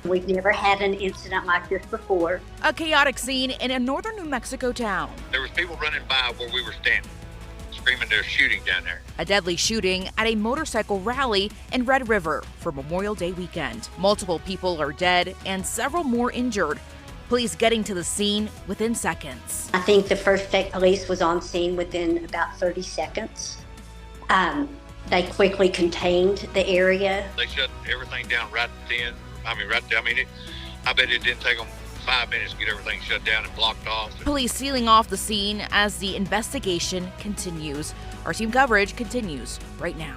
We've never had an incident like this before. A chaotic scene in a northern New Mexico town. There was people running by where we were standing, screaming there's shooting down there. A deadly shooting at a motorcycle rally in Red River for Memorial Day weekend. Multiple people are dead and several more injured. Police getting to the scene within seconds. I think the First State Police was on scene within about 30 seconds. They quickly contained the area. They shut everything down right then. I bet it didn't take them 5 minutes to get everything shut down and blocked off. Police sealing off the scene as the investigation continues. Our team coverage continues right now.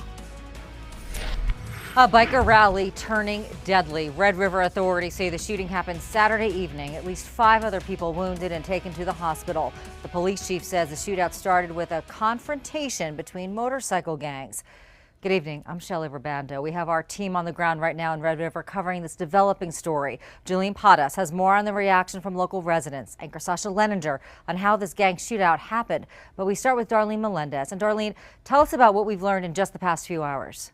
A biker rally turning deadly. Red River authorities say the shooting happened Saturday evening. At least 5 other people wounded and taken to the hospital. The police chief says the shootout started with a confrontation between motorcycle gangs. Good evening, I'm Shelley Rabando. We have our team on the ground right now in Red River covering this developing story. Julene Padas has more on the reaction from local residents. Anchor Sasha Leninger on how this gang shootout happened. But we start with Darlene Melendez. And Darlene, tell us about what we've learned in just the past few hours.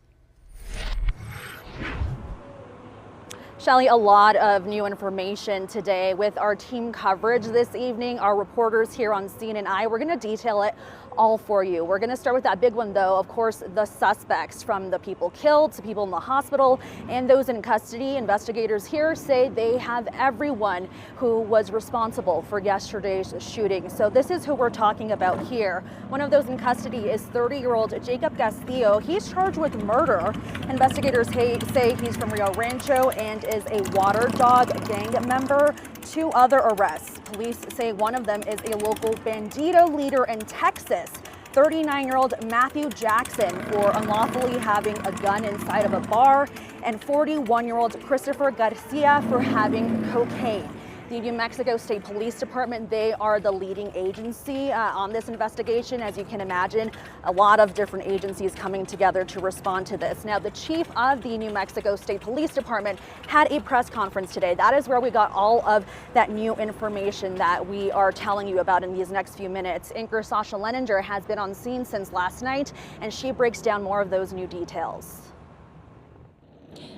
Shelley, a lot of new information today with our team coverage this evening. Our reporters here on Scene and I, we're going to detail it all for you. We're going to start with that big one, though. Of course, the suspects, from the people killed to people in the hospital and those in custody. Investigators here say they have everyone who was responsible for yesterday's shooting. So this is who we're talking about here. One of those in custody is 30-year-old Jacob Castillo. He's charged with murder. Investigators say he's from Rio Rancho and is a Water Dog gang member. 2 other arrests. Police say one of them is a local bandito leader in Texas, 39-year-old Matthew Jackson, for unlawfully having a gun inside of a bar, and 41-year-old Christopher Garcia for having cocaine. The New Mexico State Police Department, they are the leading agency on this investigation. As you can imagine, a lot of different agencies coming together to respond to this. Now, the chief of the New Mexico State Police Department had a press conference today. That is where we got all of that new information that we are telling you about in these next few minutes. Anchor Sasha Leninger has been on scene since last night, and she breaks down more of those new details.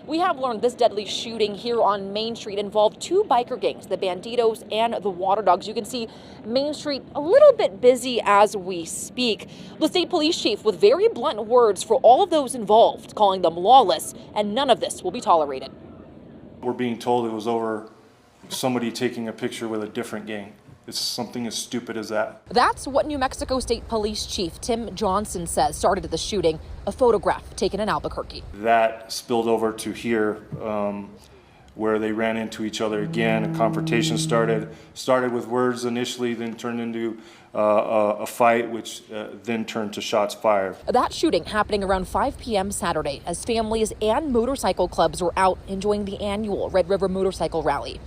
We have learned this deadly shooting here on Main Street involved 2 biker gangs, the Banditos and the Water Dogs. You can see Main Street a little bit busy as we speak. The state police chief with very blunt words for all of those involved, calling them lawless, and none of this will be tolerated. We're being told it was over somebody taking a picture with a different gang. It's something as stupid as that. That's what New Mexico State Police Chief Tim Johnson says started the shooting, a photograph taken in Albuquerque. That spilled over to here, where they ran into each other again. A confrontation started with words initially, then turned into a fight, which then turned to shots fired. That shooting happening around 5 p.m. Saturday as families and motorcycle clubs were out enjoying the annual Red River Motorcycle Rally.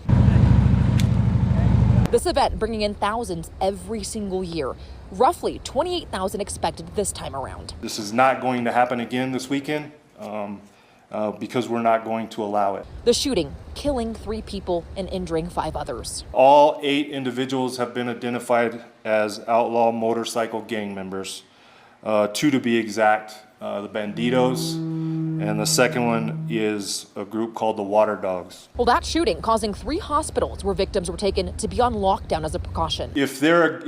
This event bringing in thousands every single year. Roughly 28,000 expected this time around. This is not going to happen again this weekend because we're not going to allow it. The shooting killing 3 people and injuring 5 others. All 8 individuals have been identified as outlaw motorcycle gang members. 2 to be exact, the Banditos, and the second one is a group called the Water Dogs. Well, that shooting causing 3 hospitals where victims were taken to be on lockdown as a precaution. If they're a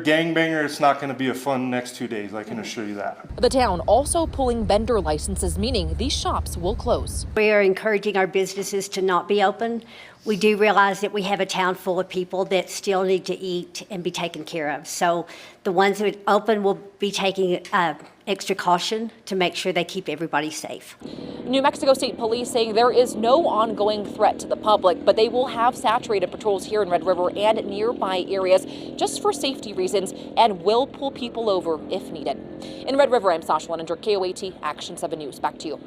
gangbanger, it's not going to be a fun next 2 days, I can assure you that. The town also pulling vendor licenses, meaning these shops will close. We are encouraging our businesses to not be open. We do realize that we have a town full of people that still need to eat and be taken care of. So the ones that are open will be taking extra caution to make sure they keep everybody safe. New Mexico State Police saying there is no ongoing threat to the public, but they will have saturated patrols here in Red River and nearby areas just for safety reasons and will pull people over if needed. In Red River, I'm Sasha Leninger, KOAT Action 7 News. Back to you.